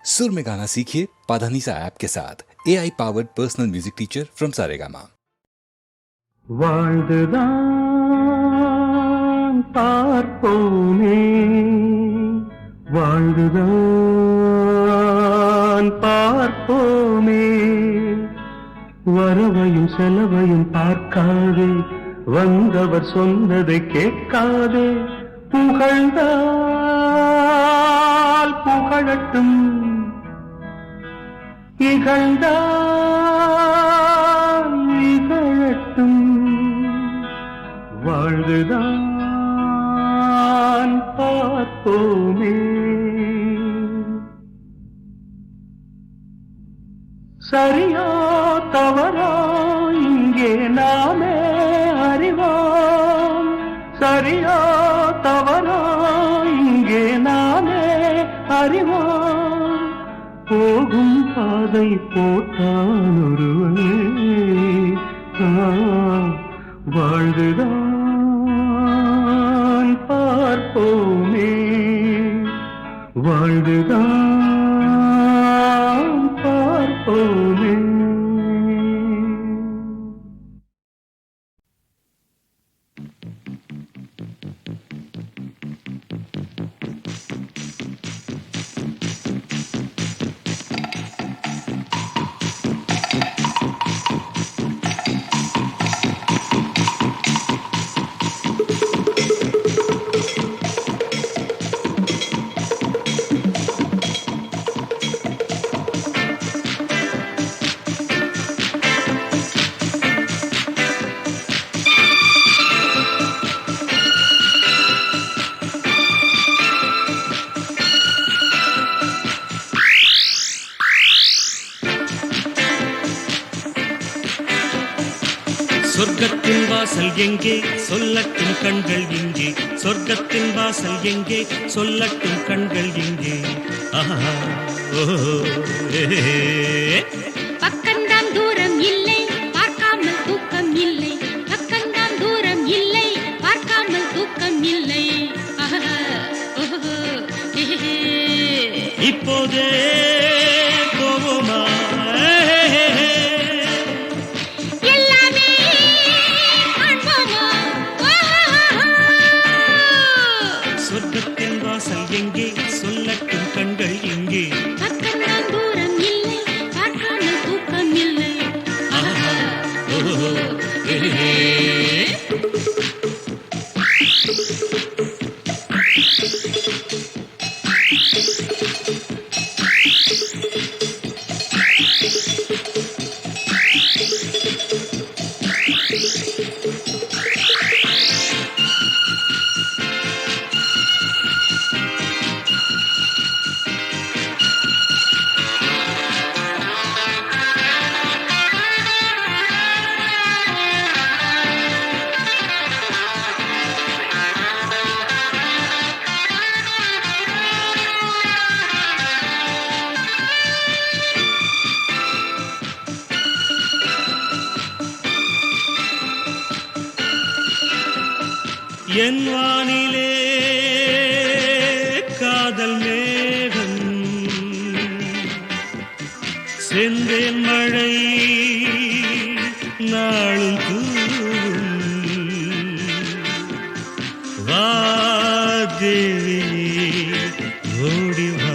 सुर में गाना सीखिए पाधानीसा ऐप के साथ AI powered personal music teacher from Saregama. வாழ்ந்துதான் பார்ப்போமே, வாழ்ந்துதான் பார்ப்போமே, வரவையும் செலவையும் பார்க்காதே, வந்தவர் சொன்னதை கேட்காதே, புகழ்ந்தால் புகழட்டும், இகழ்ந்தால் இகழட்டும், வாழ்ந்துதான் பார்ப்போமே. சரியோ தவறோ இங்கே நாமே அறிவோம், சரியோ தவறோ இங்கே நாமே அறிவோம், போகும் பாதை போட்டான் ஒருவனே, வாழ்ந்துதான் பார்ப்போமே, வாழ்ந்துதான் பார்ப்போமே. சொர்க்கத்தின் வாசல் எங்கே சொல்லட்டும் கண்கள் இங்கே, சொர்க்கத்தின் வாசல் எங்கே சொல்லட்டும் கண்கள் இங்கே. பக்கம்தான் தூரம் இல்லை பார்க்காமல் தூக்கம் இல்லை, பக்கம்தான் தூரம் இல்லை பார்க்காமல் தூக்கம் இல்லை. இப்போதே போவோமா, சொர்க்கத்தின் வாசல் எங்கே சொல்லட்டும் கண்கள் எங்கே, பக்கம்தான் தூரம் இல்லை பார்க்காமல் தூக்கம் இல்லை. என் வானிலே காதல் மேகம், செந்தேன் மழை நாளும் தூவும், வா தேவி ஓடி வா.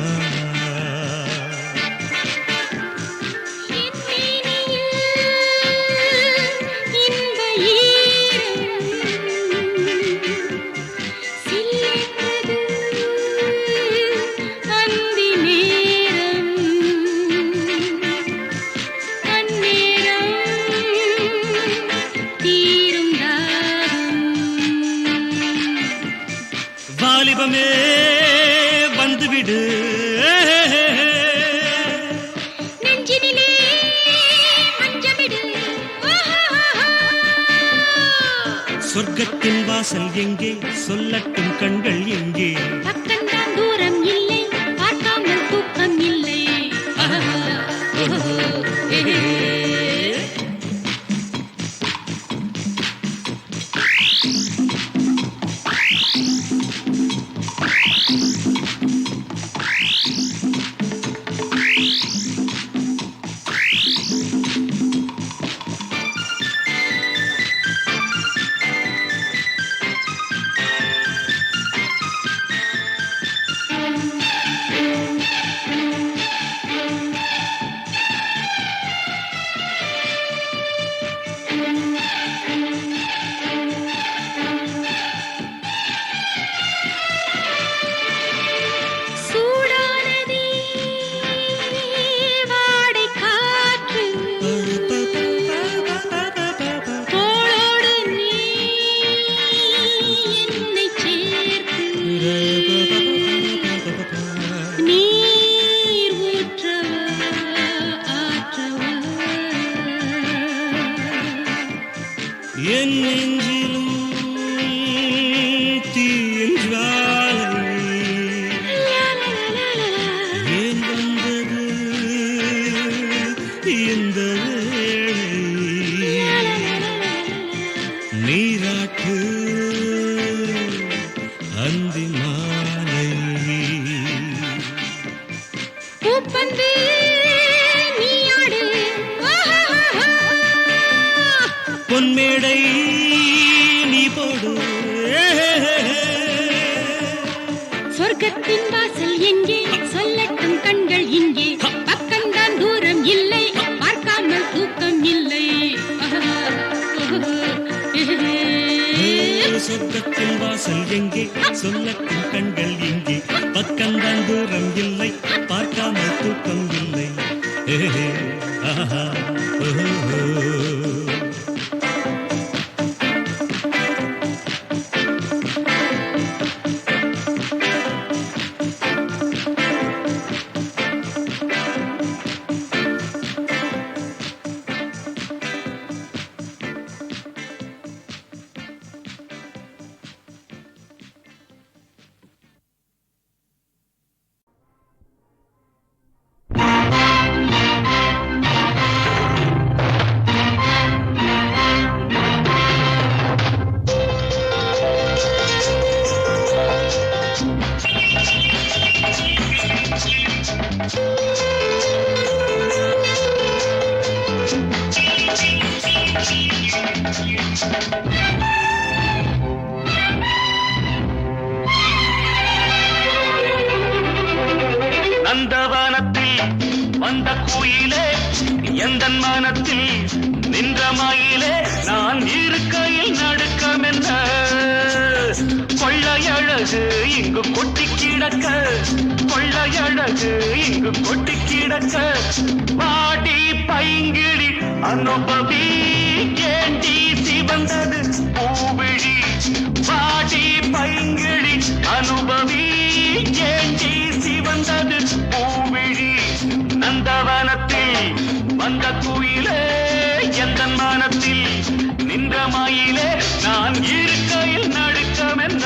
வாலிபமே வந்துவிடு, நெஞ்சினிலே மஞ்சமிடு, சொர்க்கத்தின் வாசல் எங்கே சொல்லட்டும் கண்கள் எங்கே, பக்கம்தான் தூரம் இல்லை பார்க்காமல் தூக்கம் இல்லை. பூப்பந்து நீயாடு பொன்மேடை நீ போடு சொர்க்கத்தின் வாசல் எங்கே சொல்லட்டும் கண்கள் இங்கே பக்கம்தான் தூரம் இல்லை பார்க்காமல் தூக்கம் இல்லை சொர்க்கத்தின் வாசல் எங்கே சொல்லட்டும் கண்கள் இங்கே பக்கம்தான் தூரம் இல்லை பார்க்காமல் தூக்கம் இல்லை ஆஹா நந்தவனத்தில் வந்த குயிலே எந்தன் மனத்தில் நின்ற மயிலே நான் இருக்கையில் நடுக்கமென்ன கொள்ளையழகு இங்கு கொட்டி கிடக்க கொள்ளையழகு இங்கு கொட்டி கிடக்க பாடி பைங்கிழி அனுபவி ஏண்டி சிவந்தது பூவிழி பாடி பைங்கிழி அனுபவி ஏண்டி சிவந்தது பூவிழி நந்தவனத்தில் வந்த குயிலே எந்தன் மனத்தில் நின்ற மயிலே நான் இருக்கையில் நடுக்கமென்ன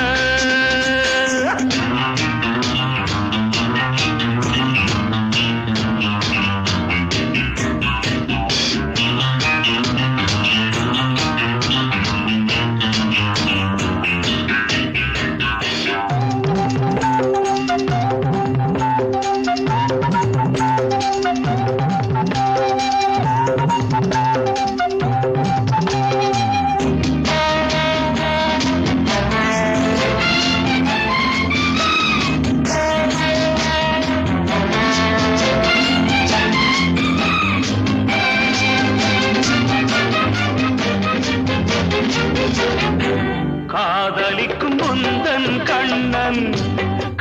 காதலிக்கும் முந்தன் கண்ணன்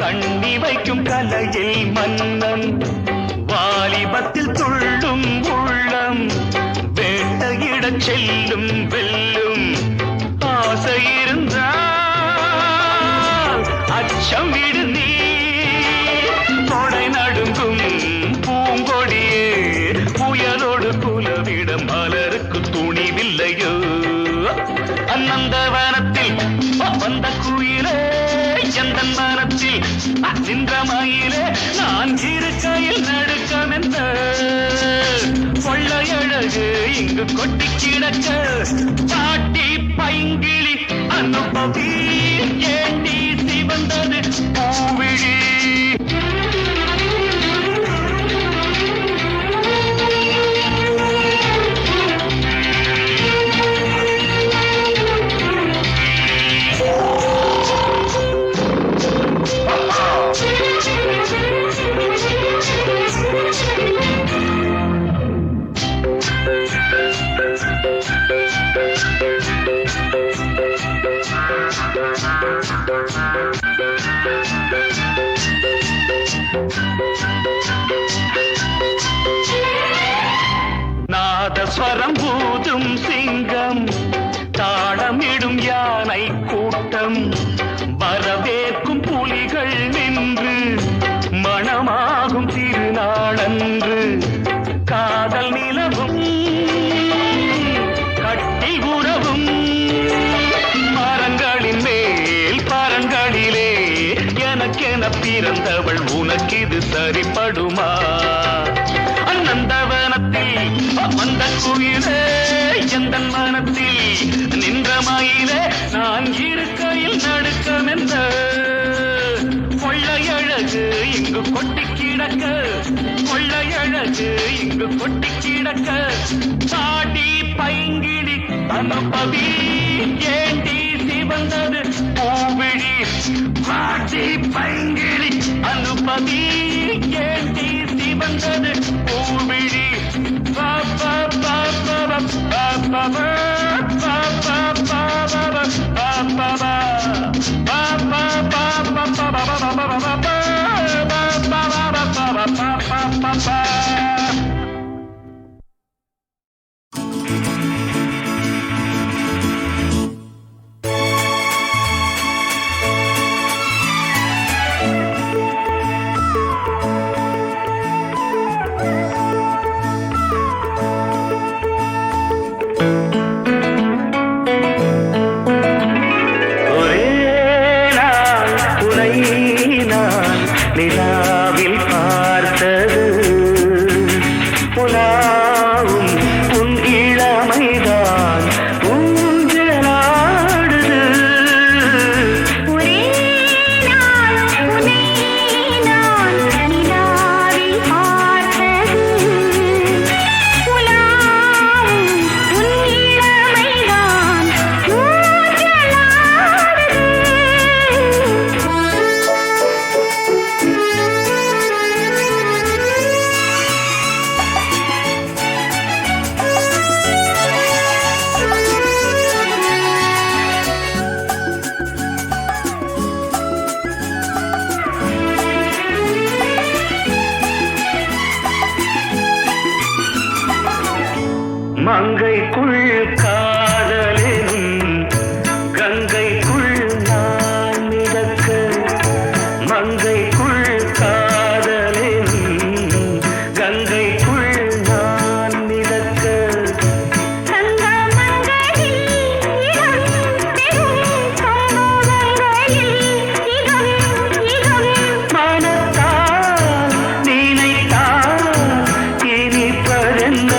கண்ணி வைக்கும் கலையில் மன்னன் வாலிபத்தில் துள்ளும் உள்ளம் வேட்டையிடச் செல்லும் வெல்லும் ஆசை இருந்தால் அச்சம் விடு நீ கொடை நடுங்கும் பூங்கொடியே புயலோடு குலவிட மலருக்கு துணிவில்லையோ அநந்தவனத்தில் வந்த குயிலே எந்தன் மனத்தில் நின்ற மயிலே நான் இருக்கையில் நடுக்கமென்ன கொள்ளையழகு இங்கு கொட்டி கிடக்க பாட்டி பைங்கிழி அனுபவி ஏண்டி சிவந்தது பூவிழி நாதஸ்வரம் பூதும் சிங்கம் தாளமிடும் யானை கூட்டம் வரவேற்கும் புலிகள் நின்று மணமாகும் திருநாளன்று காதல் நிலவும் கட்டி உறவும் மரங்களின் மேல் பரங்களிலே எனக்கென பிறந்தவள் உனக்கிது சரிப்படுமா அநந்தவனத்தில் வந்த குயிலே எந்தன் மனத்தில் நின்ற மயிலே நான் இருக்கையில் நடுக்கமென்ன கொள்ளையழகு இங்கு கொட்டி கிடக்க கொள்ளையழகு இங்கு கொட்டி கிடக்க பாடி பைங்கிடி அனுபவி ஏண்டி சிவந்தது பூவிழி பாடி பைங்கிடி அனுபவி ஏண்டி சிவந்தது பூவிழி பாப்பா பாப்பா பாப்பா நிலாவில் பார்த்தது புலாவும் உன் இளமைதான் ஊஞ்சலாடுது ஒரே நாள் உன்னை நான் நிலாவில் பார்த்தது புலாவும் உன் இளமைதான் மங்கைக்குள் காதலினும் கங்கைக்குள் நான் மிதக்க மங்கைக்குள் காதலினும் கங்கைக்குள் நான் மிதக்க மனத்தால் நினைத்தால் இனிப்பதென்ன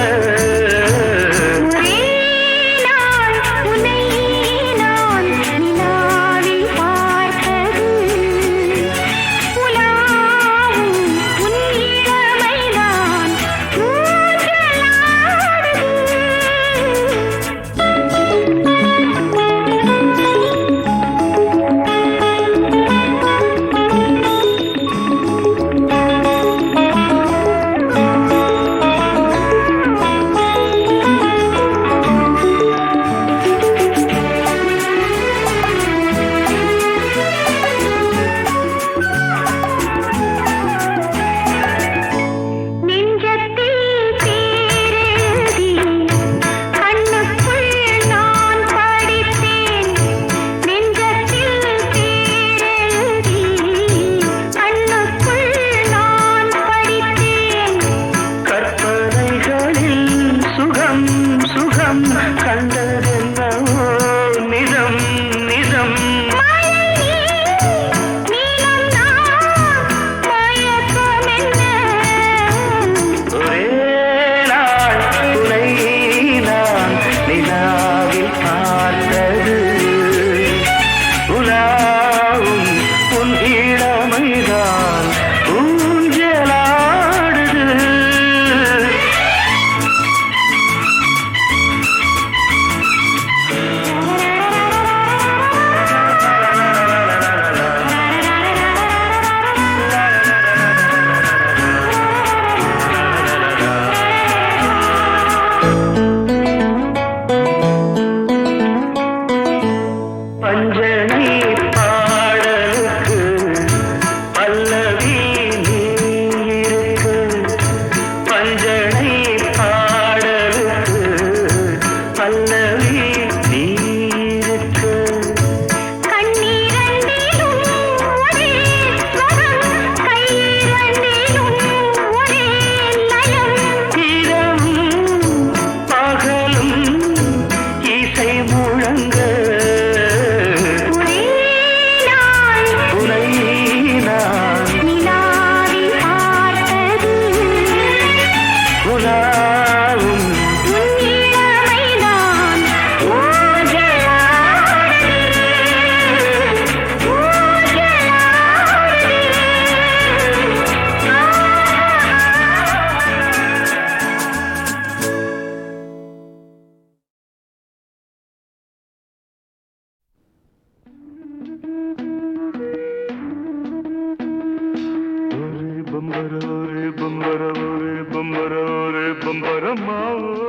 பம்பரமாவோ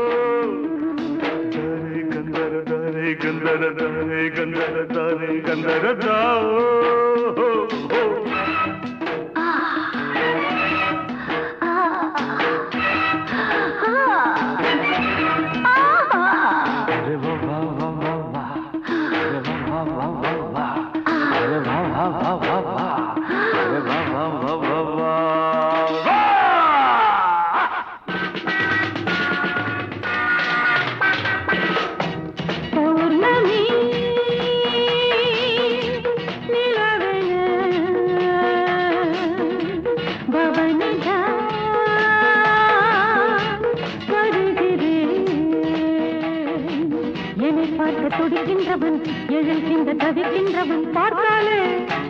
தாரே கந்தர தாரே கந்தர தாரே கந்தர தாரே கந்தர தாவோ துடிக்கின்றவன் எழுகின்ற தவிக்கின்றவன் பார்த்தாலே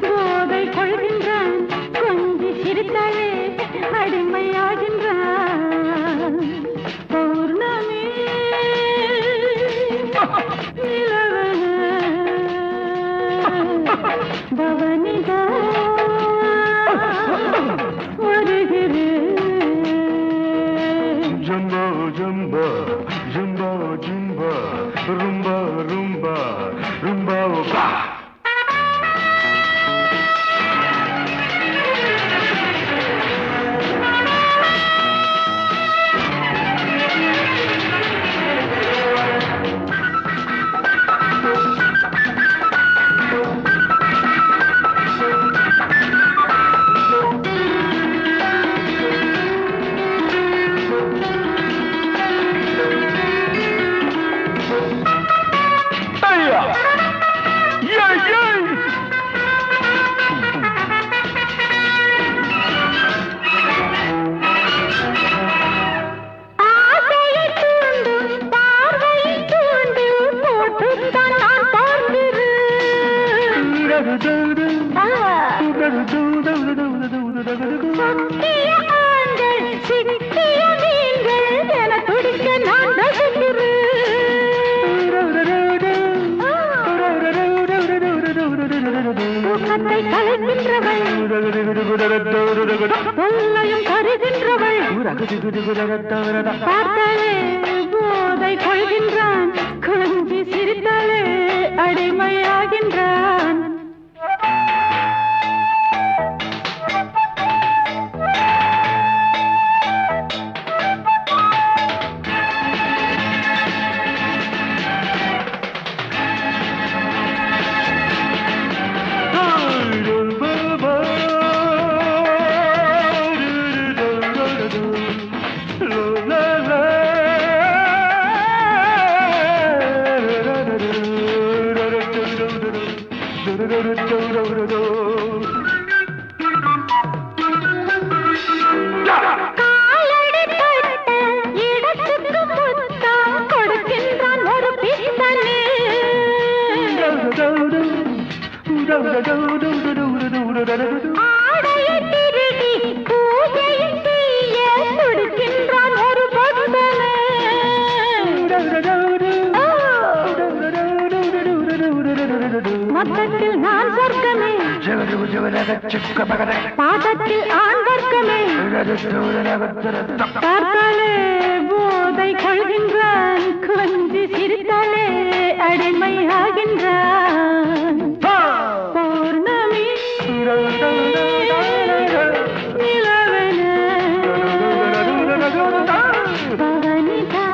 போதை கொள்கின்றான் கொஞ்சி சிரித்தாலே அடிமையாகின்றான் பௌர்ணமி பவனிதா வருகிறேன் ஜம்பா ஜம்பா ஜம்பா ஜம்பா rumba rumba rumba ba பார்த்தாலே போதை கொள்கின்றான் கொஞ்சி சிரித்தாலே அடிமையாகின்றான் மொத்தத்தில் நான் சொர்க்கமே பாதத்தில் ஆண் வர்க்கமே பார்த்தாலே போதை கொள்கின்றான் கொஞ்சி சிரித்தாலே அடிமையாகின்றான் பௌர்ணமி நிலவென பவனிதா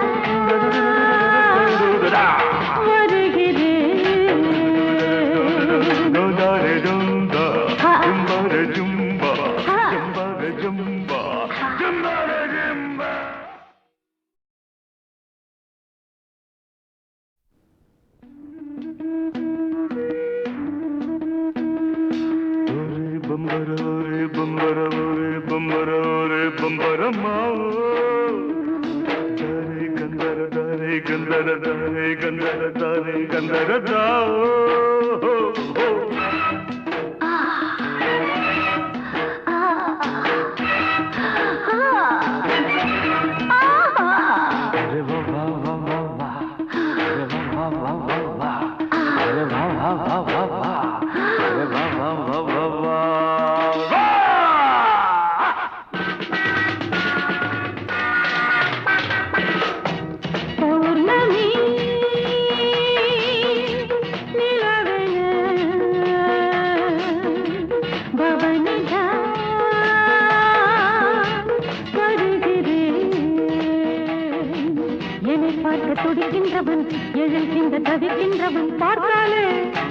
துடிக்கின்றவன் எழுகின்ற தவிக்கின்றவன் பார்த்தாலே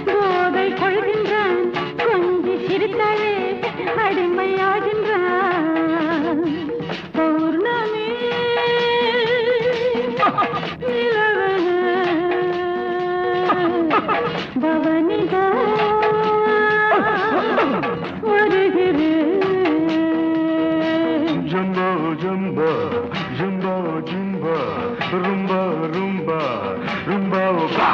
போதை கொள்கின்றான் கொஞ்சி சிரித்தாலே அடிமையாகின்றான் பௌர்ணமி பவனிதா ஜம்பா ஜம்பா ஜம்பா ஜம்பா ரும்பா ரும்பா ரும்பா பா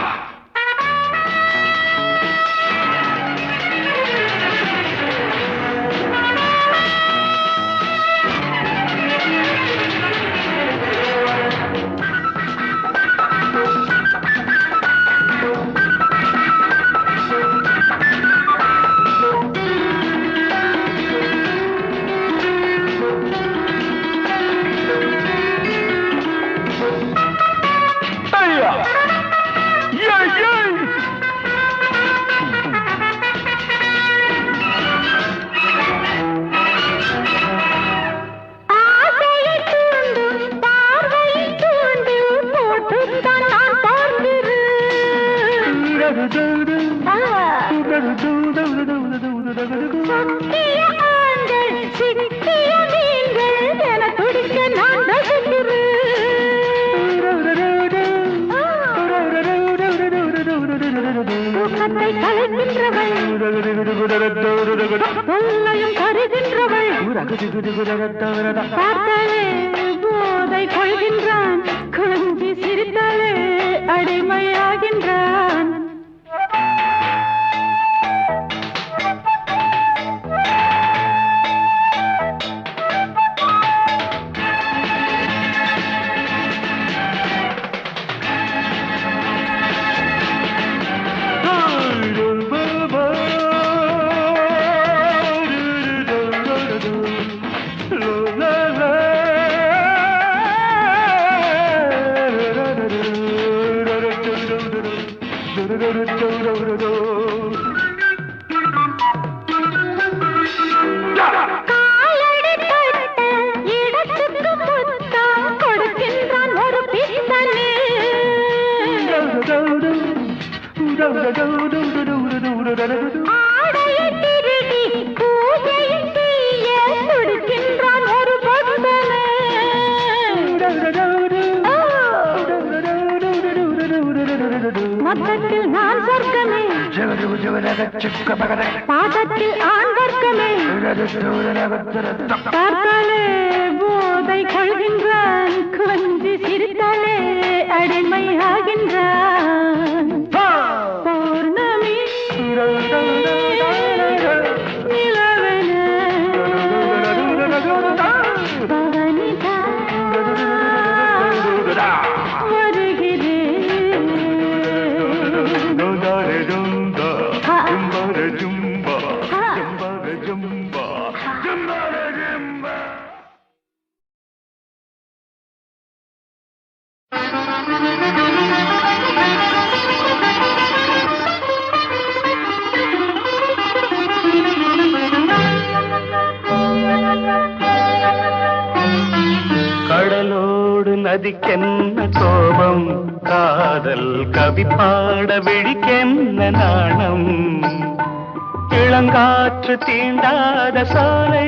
போதை கொள்கின்றான் குழந்தை சிரித்தாலே அடிமையாகின்றான் மொத்தத்தில் நான் சொர்க்கமே பாதத்தில் ஆண் வர்க்கமே பார்த்தாலே போதை கொள்கின்றான் கொஞ்சி சிரித்தாலே அடிமையாகின்றான் பௌர்ணமி நிலவென பவனிதா கடலோடு நதிக்கென்ன கோபம் காதல் கவி பாட விழிக்கென்ன நாணம் இளங்காற்று தீண்டாத சோலை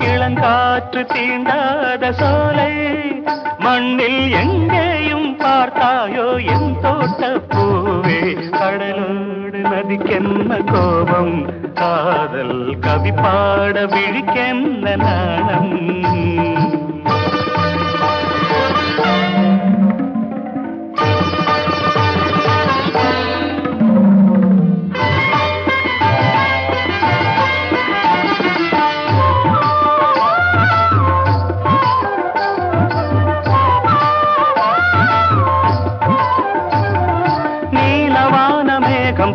இளங்காற்று தீண்டாத சோலை மண்ணில் எங்கேயும் பார்த்தாயோ என் தோட்ட பூவே கடலோடு நதிக்கென்ன கோபம் காதல் கவி பாட விழிக்கென்ன நாணம்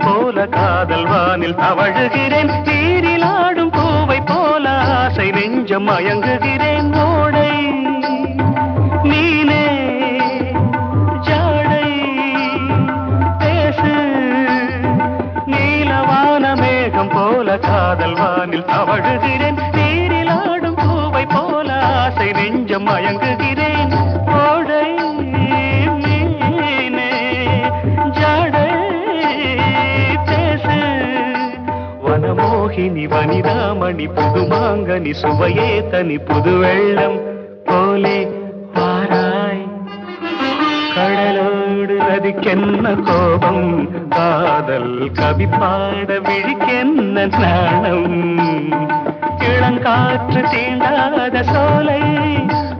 போல காதல் வானில் தவழுகிறேன் தீரில் ஆடும் பூவை போல ஆசை நெஞ்சம் மயங்குகிறேன் ஓடை நீனே ஜாடை பேசு நீலவான மேகம் போல காதல் வானில் தவழுகிறேன் தீரில் ஆடும் பூவை போல ஆசை நெஞ்சம் மயங்குகிறேன் ஓடை சுபாஷினி வனிதாமணி புதுமாங்கனி சுவையே தனி புது வெள்ளம் போலே வாராய். கடலோடு நதிக்கென்ன கோபம், காதல் கவி பாட விழிக்கென்ன நாணம். இளங்காற்று தீண்டாத சோலை,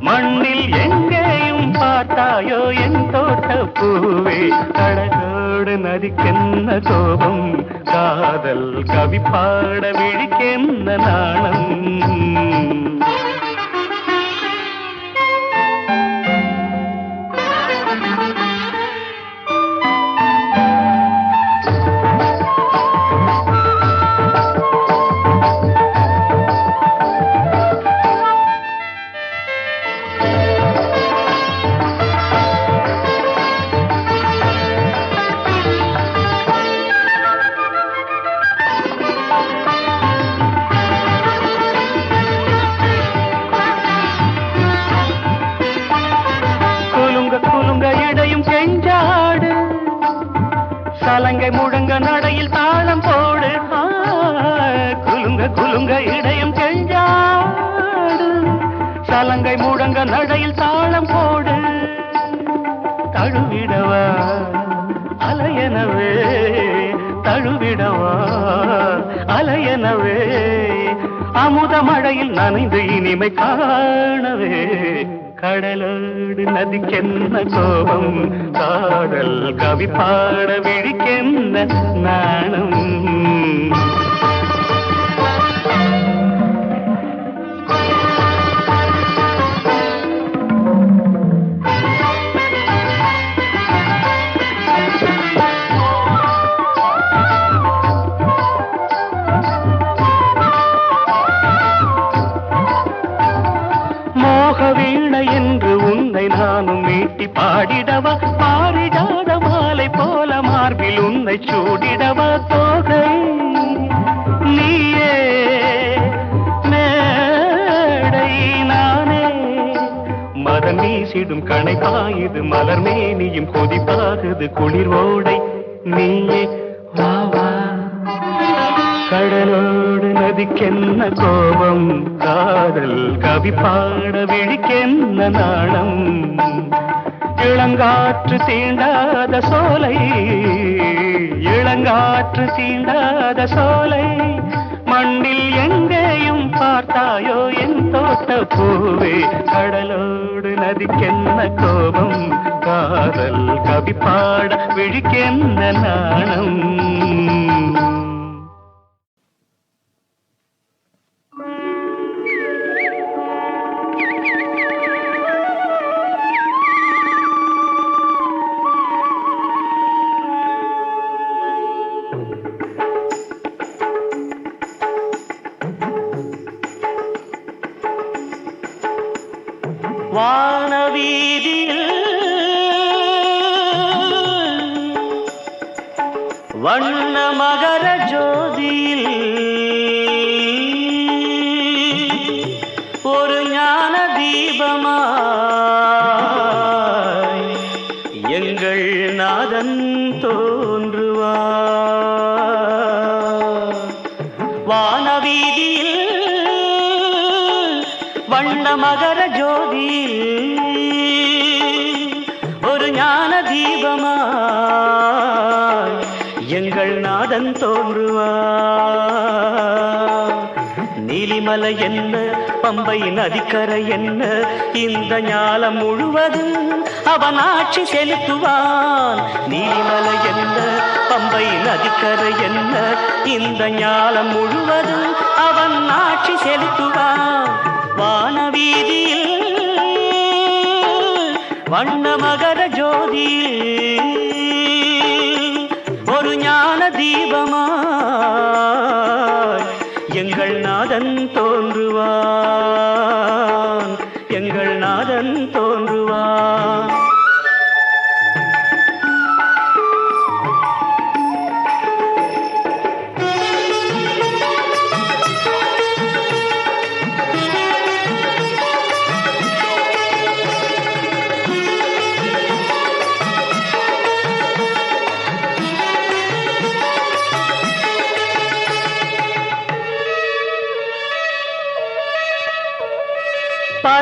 மண்ணில் எங்கேயும் பார்த்தாயோ என் தோட்ட பூவே. கடலோடு நதிக்கென்ன கோபம், காதல் கவி பாட விழிக்கென்ன நாணம். சலங்கை முழங்க நடையில் தாளம் போடு, குலுங்க குலுங்க இடையும் கெஞ்சாடு. சலங்கை முழங்க நடையில் தாளம் போடு, தழுவிடவா அலையனவே, தழுவிடவா அலையனவே. அமுத மழையில் நனைந்து இனிமை காணவே. கடலோடு நதிக்கென்ன கோபம், காதல் கவி பாட விழிக்கென்ன நாணம். வீணை என்று உன்னை நானும் மீட்டி பாடிடவா, பாரிடாத மாலை போல மார்பில் உன்னை சூடிடவா. தோகை நீயே மேடை நானே, மதன் வீசிடும் கணை பாயுது மலர் மேனியும் கொதிப்பாகுது குளிர் ஓடை. நீயே வா வா. கடலோடு நதிக்கென்ன கோபம், காதல் கவி பாட விழிக்கென்ன நாணம். இளங்காற்று தீண்டாத சோலை, இளங்காற்று தீண்டாத சோலை, மண்ணில் எங்கேயும் பார்த்தாயோ என் தோட்ட பூவே. கடலோடு நதிக்கென்ன கோபம், காதல் கவி பாட விழிக்கென்ன நாணம். வானவீதியில் வண்ண மகர ஜோதியில் ஒரு ஞான தீபமாய் எங்கள் நாதன் தோன்றுவார். வானவீதியில் வண்ண மகர ஜோதி ஒரு ஞான தீபமாய் எங்கள் நாதன் தோன்றுவார். நீலிமலை என்ன, பம்பை நதிக்கரை என்ன, இந்த ஞாலம் முழுவதும் அவன் ஆட்சி செலுத்துவான். நீலிமலை என்ன, பம்பை நதிக்கரை என்ன, இந்த ஞாலம் முழுவதும் அவன் ஆட்சி செலுத்துவான். வானவீதியில் வண்ண மகர ஜோதியில் ஒரு ஞான தீபமாய் எங்கள் நாதன் தோன்றுவான், எங்கள் நாதன் தோன்றுவான்.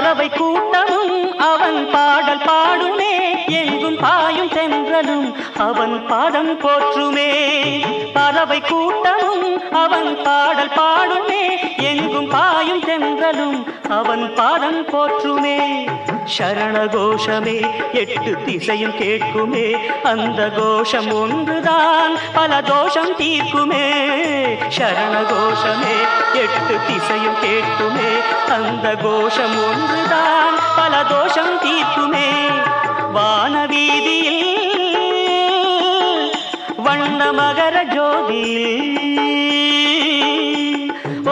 பறவை கூட்டமும் அவன் பாடல் பாடுமே, எங்கும் பாயும் தென்றலும் அவன் பாதம் போற்றுமே. பறவை கூட்டமும் அவன் பாடல் பாடுமே, எங்கும் பாயும் தென்றலும் அவன் பாதம் போற்றுமே. சரண கோஷமே 8 திசையும் கேட்குமே, அந்த கோஷம் ஒன்றுதான் பல தோஷம் தீர்க்குமே. சரண கோஷமே 8 திசையும் கேட்குமே, அந்த கோஷம் ஒன்றுதான் பல தோஷம் தீர்க்குமே. வானவீதியில் வண்ண மகர ஜோதியில்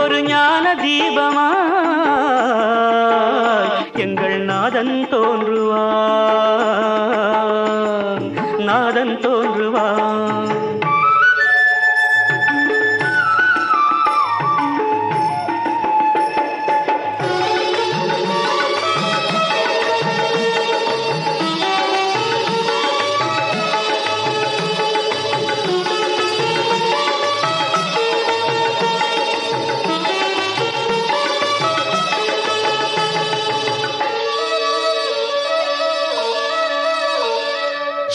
ஒரு ஞான தீபமாய் எங்கள் நாதன் தோன்றுவான், நாதன் தோன்றுவான்.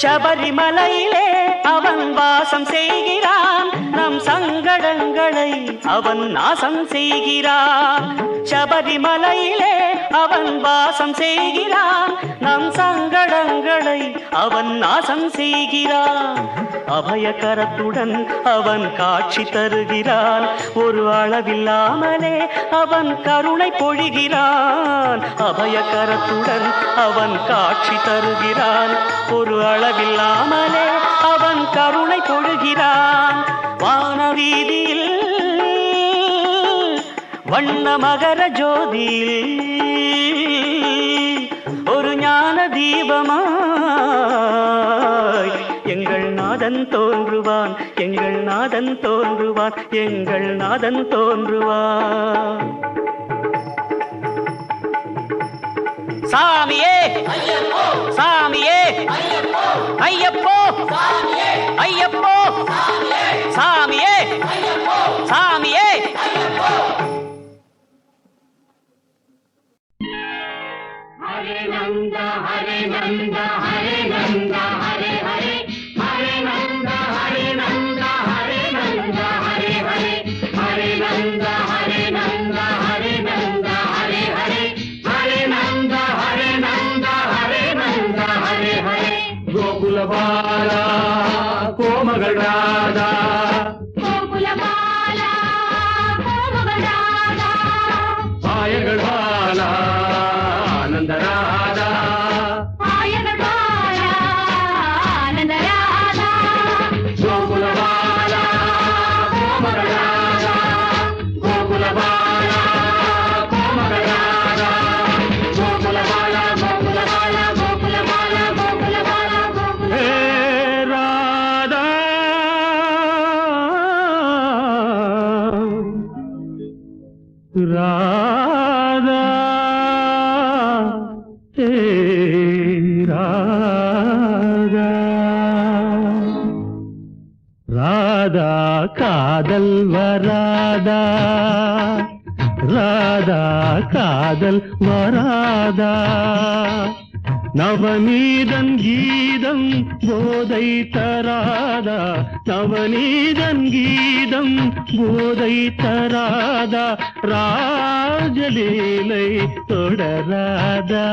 சபரிமலையிலே அவன் வாசம் செய்கிறான், நம் சங்கடங்களை அவன் நாசம் செய்கிறான். சபரிமலையிலே அவன் வாசம் செய்கிறான், நம் சங்கடங்களை அவன் நாசம் செய்கிறான். அபயகரத்துடன் அவன் காட்சி தருகிறான், ஒரு அளவில்லாமலே அவன் கருணை பொழிகிறான். அபயகரத்துடன் அவன் காட்சி தருகிறான், ஒரு அளவில்லாமலே அவன் கருணை பொழிகிறான். வானவீதியில் வண்ண மகர ஜோதியில் ஒரு ஞான தீபமாய் எங்கள் நாதன் தோன்றுவான், எங்கள் நாதன் தோன்றுவான், எங்கள் நாதன் தோன்றுவான். சாமியே சாமியே ஐயப்போ ஐயப்போ சாமியே சாமியே. ஹரே நந்த ஹரே நந்த ஹரே நந்த ஹரே ஹரே, ஹரே நந்த ஹரே நந்த ஹரே நந்த ஹரே ஹரே, ஹரே நந்த ஹரே நந்த ஹரே நந்த ஹரே ஹரே, ஹரே நந்த ஹரே நந்த ஹரே நந்த ஹரே ஹரே. கோகுல பாலா கோமகள் ராதா, கோகுல பாலா கோமகள் ராதா, பாயகள் பாலா ஆனந்த ராதா, பாயகள் பாலா ஆனந்த ராதா, கோகுல பாலா கோமகள் ராதா, கோகுல பாலா கோமகள் ராதா, கோகுல பாலா கோகுல பாலா கோகுல பாலா கோகுல பாலா கோகுல. ஹே ராதா ராதா ஹே ராதா. ராதா காதல் வராதா, ராதா காதல் வராதா. நவநீதன் கீதம் போதை தராதா, நவநீதன் கீதம் போதை தராதா. ராஜலீலை தொடராதா,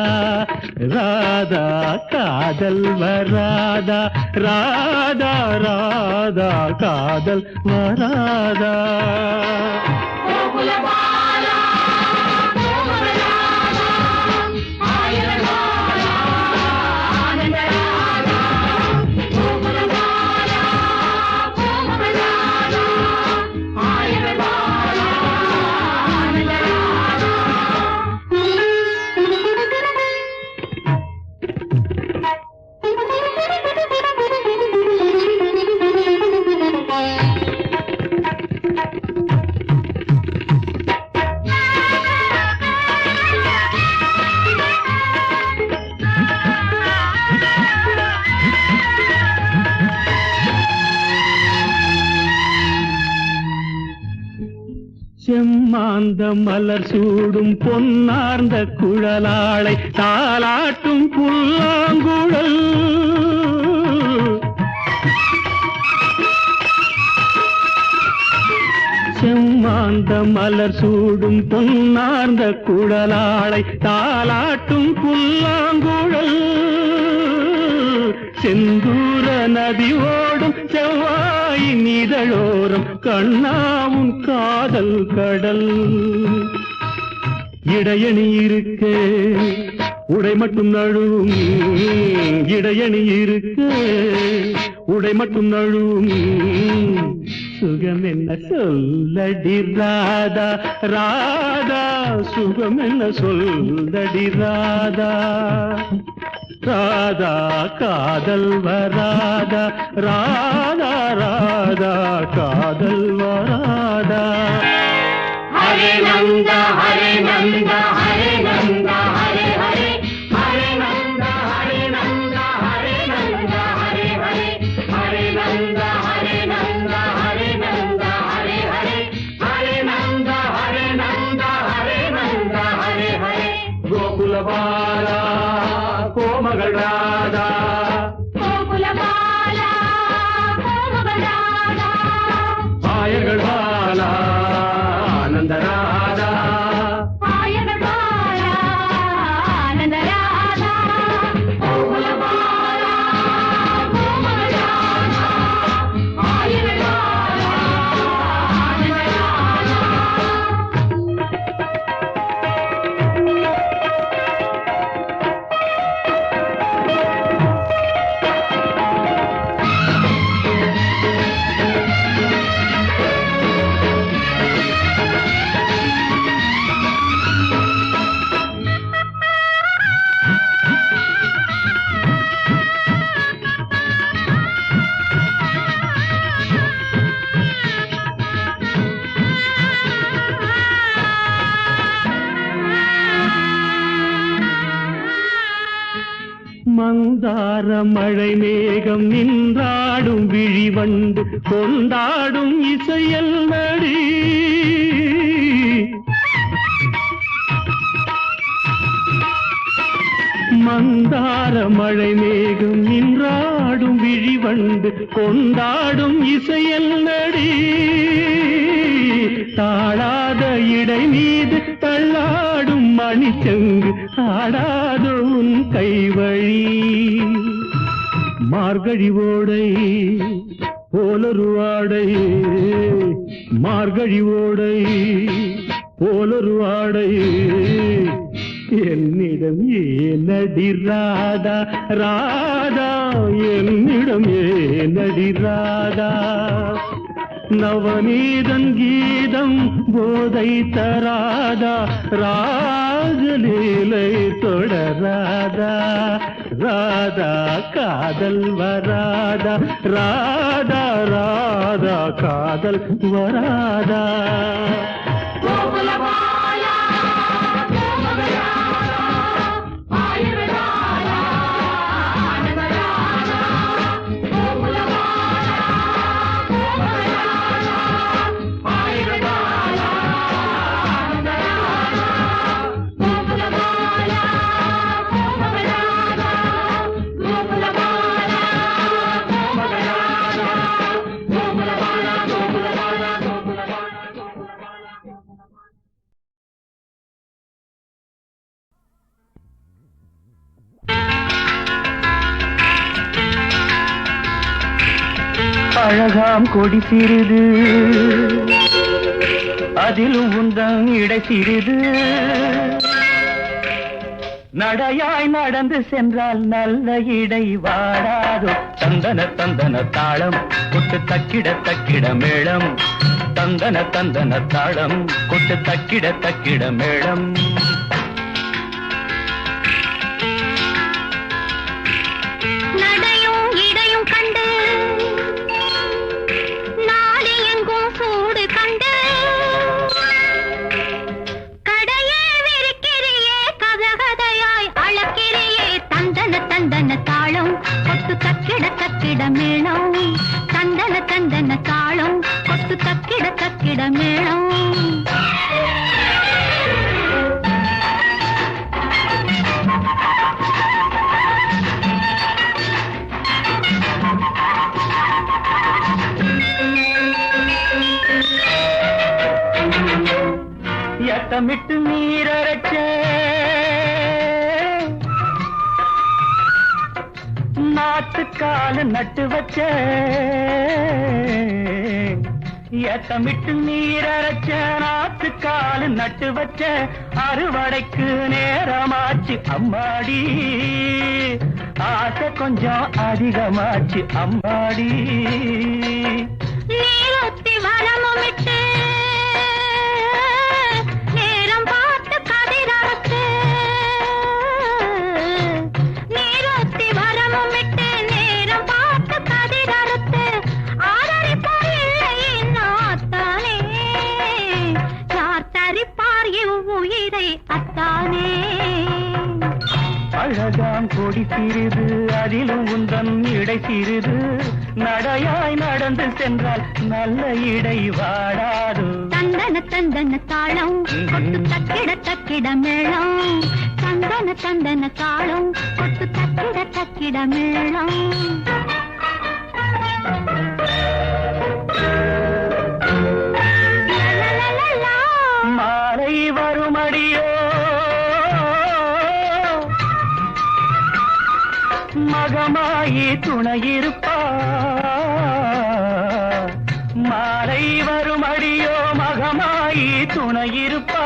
ராதா காதல் வராதா, ராதா ராதா காதல் வராதா. கோகுல பாலா கோமகள் ராதா, ஆயிரம் பாலா ஆனந்த ராதா, கோகுல பாலா கோமகள் ராதா, ஆயிரம் பாலா ஆனந்த ராதா. செம்மாந்த மலர் சூடும் பொன்னார்ந்த குழலாளை தாலாட்டும் புல்லாங்குழல் செம்மாந்த மலர் சூடும் பொன்னார்ந்த குழலாளை தாலாட்டும் புல்லாங்குழல் செந்தூர நதி ஓடும் செவ்வாயின் இதழோரம் கண்ணாவும் காதல் கடல் இடையணி இருக்க உடை மட்டும் நழுவும் இடையணி இருக்க உடை மட்டும் நழுவும் சுகம் என்ன சொல்லடி ராதா ராதா சுகம் என்ன சொல்லடி ராதா ராதா காதல் வராதா ராதா ராதா காதல் வராதா ஹரே நந்த ஹரே நந்த ஹரே நந்த ஹரே ஹரே ஹரே நந்த ஹரே நந்த ஹரே நந்த ஹரே ஹரே ஹரே நந்த ஹரே நந்த ஹரே நந்த ஹரே ஹரே ஹரே நந்த ஹரே நந்த ஹரே நந்த ஹரே ஹரே கோகுலபாலா கோமகள் ராதா கோகுலபாலா கோமகள் ராதா ஆயர்கள் பாலா ஆனந்த ராதா ஆயர்கள் பாலா ஆனந்த ராதா கோகுலபாலா கோமகள் ராதா ஆயர்கள் பாலா ஆனந்த ராதா மந்தார மழை மேகம் நின்றாடும் விழிவண்டு கொண்டாடும் இசையல் நடி மந்தார மழை மேகம் நின்றாடும் விழிவண்டு கொண்டாடும் இசையல் நடி தாழாத இடை மீது தள்ளாடும் மணிச்சங்கு ஆடாத உன் கைவழி மார்கழி ஓடை போலொரு ஆடை மார்கழி ஓடை போலொரு ஆடை என்னிடம் ஏனடி ராதா ராதா என்னிடம் ஏனடி ராதா நவநீதன் கீதம் போதை தராதா ராஜலீலை தொடராதா ராதா காதல் வராதா ராதா ராதா காதல் வராதா கோகுலபாலா கோமகள் ராதா ஆயர்கள் பாலா ஆனந்த ராதா கோகுலபாலா கோமகள் ராதா ஆயர்கள் பாலா ஆனந்த ராதா கோகுலபாலா கோமகள் ராதா கோகுலபாலா கோமகள் ராதா கோகுலபாலா கோகுலபாலா கோகுலபாலா அழகாம் கொடி சிறிது அதிலும் உந்தன் இடை சிறிது நடையாய் நடந்து சென்றால் நல்ல இடை வாடாதோ தந்தன தந்தன தாளம் கொட்டு தக்கிட தக்கிட மேளம் தந்தன தந்தன தாளம் கொட்டு தக்கிட தக்கிட மேளம் நடையும் இடையும் கண்டு நாடு எங்கும் சூடு கண்டு கடையே விரிக்கிறியே கதகதையாய் அளக்கிறியே தந்தன தந்தன தாளம் கொத்து தக்கிட தக்கிட மேளம் தந்தன தந்தன தாளம் கொத்து தக்கிட தக்கிட மேளம் நாத்துக்கால நட்டு வச்ச ஏத்தமிட்டு நீரரைச்ச நாத்துக்கால நட்டு வச்ச அறுவடைக்கு நேரமாச்சு அம்மாடி ஆசை கொஞ்சம் அதிகமாச்சு அம்மாடி நீரொத்தி வளமுமிட்டு நேரம் பார்த்து கதிரறுத்து நீரொத்தி வளமுமிட்டு நேரம் பார்த்து கதிரறுத்து ஆதரிப்பார் இல்லை நாத்தானே யார் தரிப்பார் இவ்வுயிரை அத்தானே அழகாம் கொடி சிறிது அதிலும் உந்தன் இடை சிறிது நடையாய் நடந்து சென்றால் நல்ல இடை வாடாது தந்தன தந்தன தாளம் கொட்டு தக்கிட தக்கிட மேளம் தந்தன தந்தன தாளம் கொட்டு தக்கிட தக்கிட மேளம் மாலை வருமடியோ மகமாயி துணையிருப்பா மாலை வருமடியோ மகமாயி துணையிருப்பா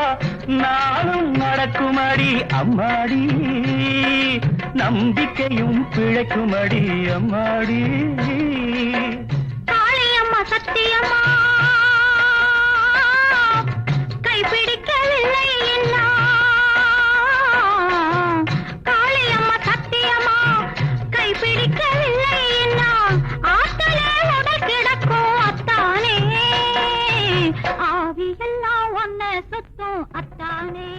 நானும் நடக்குமடி அம்மாடி நம்பிக்கையும் பிழைக்குமடி அம்மாடி காளியம்மா சத்தியம்மா கைப்பிடிக்கவில்லை என்ன காளியம்மா சத்தியம்மா கைப்பிடிக்கவில்லை என்ன ஆத்தலே உடல் கிடக்கும் அத்தானே ஆவியெல்லாம் ஒன்ன சுத்தும் அத்தானே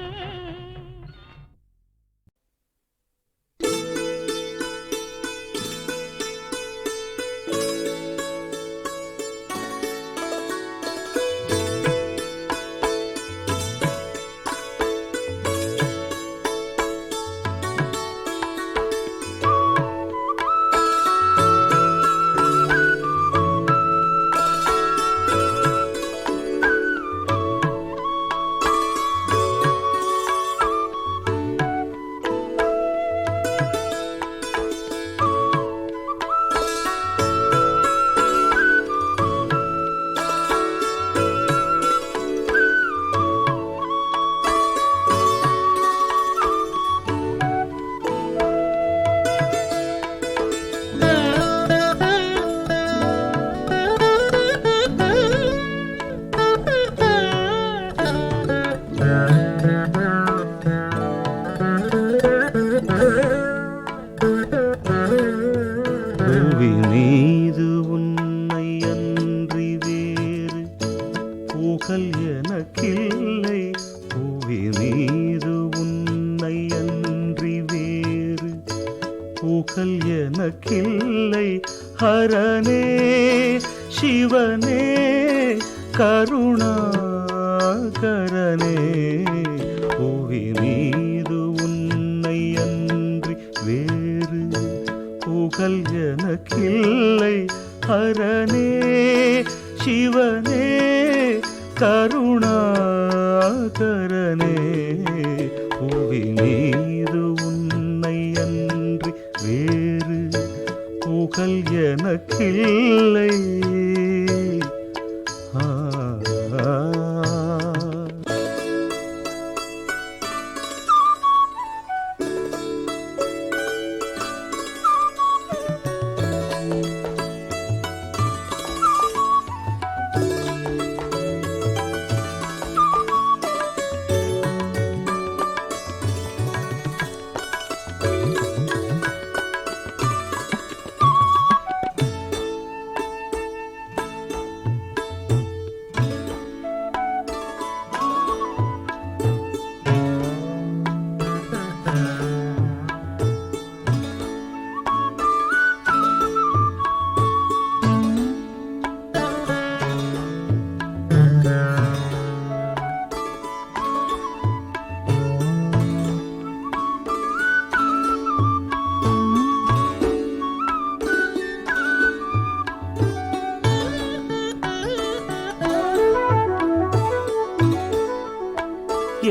பூக்கள் எனக்கில்லை ஹரனே சிவனே கருணாகரனே புவி மீது உன்னை அன்றி வேறு பூக்கள் எனக்கில்லை ஹரனே சிவனே கருணாகரனே புவி மீது உன்னை அன்றி வேறு புகழ் எனக்கில்லை.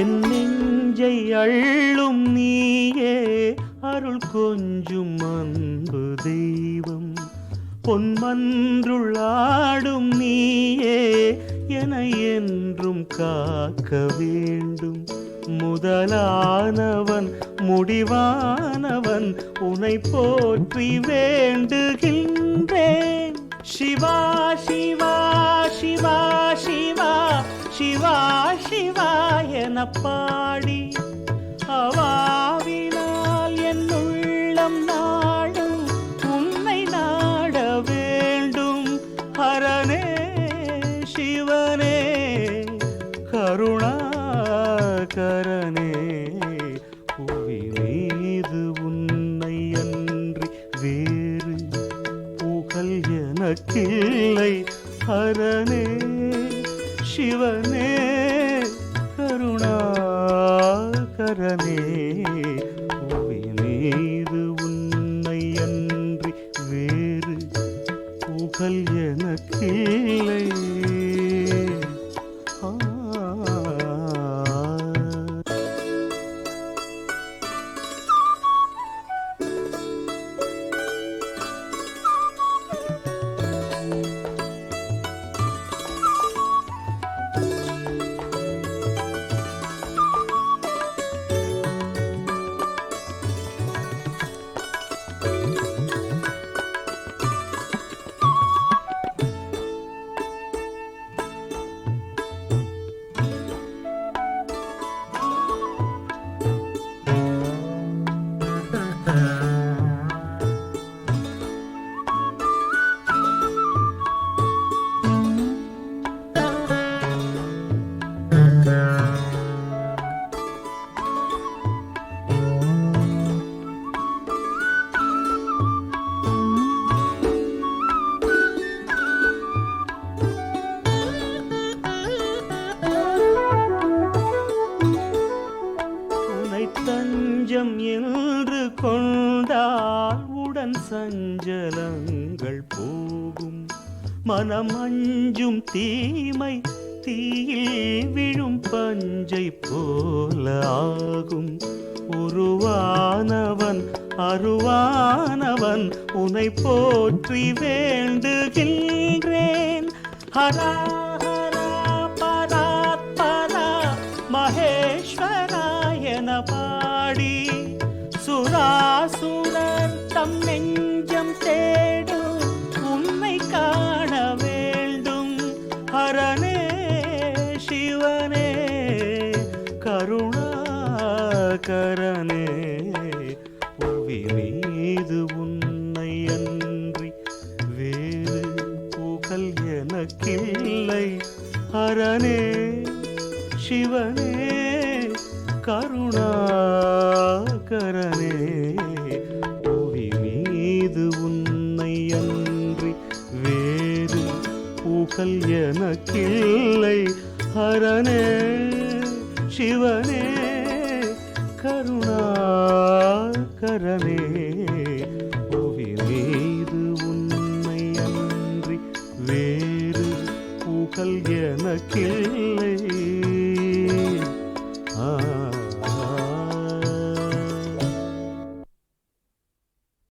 என் நெஞ்சை அள்ளும் நீயே அருள் கொஞ்சும் அன்பு தெய்வம். பொன்மன்றுள்ளாடும் நீயே என என்றும் காக்க வேண்டும். முதலானவன் முடிவானவன் உனை போற்றி வேண்டுகின்றேன். சிவா சிவா சிவா சிவா சிவா சிவா என பாடி அவாவினால் என் உள்ளம் நாடும் உன்னை நாட வேண்டும். ஹரனே சிவனே கருணாகரனே புவி மீது உன்னை அன்றி வேறு புகழ் எனக்கில்லை. ஹரனே சிவனே கருணாகரனே புவி மீது உன்னை அன்றி வேறு புகழ் எனக்கில்லை. தஞ்சம் என்று கொண்டால் உடன் சஞ்சலங்கள் போகும். மனம் அஞ்சும் தீமை தீயில் விழும் பஞ்சை போல ஆகும். உருவானவன் அருவானவன் உனை போற்றி வேண்டுகின்றேன். ஹரா ஹரா பராத் பரா மகேஸ்வரா என பாடி சுராசுரர் தம் நெஞ்சம் தேடும் உன்னை காண வேண்டும். ஹரனே சிவனே கருணாகரனே புவி மீது உன்னை அன்றி வேறு புகழ் எனக்கில்லை. ஹரனே சிவனே கருணாகரனே புவி மீது உன்னை அன்றி வேறு புகழ் எனக்கில்லை. ஹரனே சிவனே கருணாகரனே புவி மீது உன்னை அன்றி வேறு புகழ் எனக்கில்லை.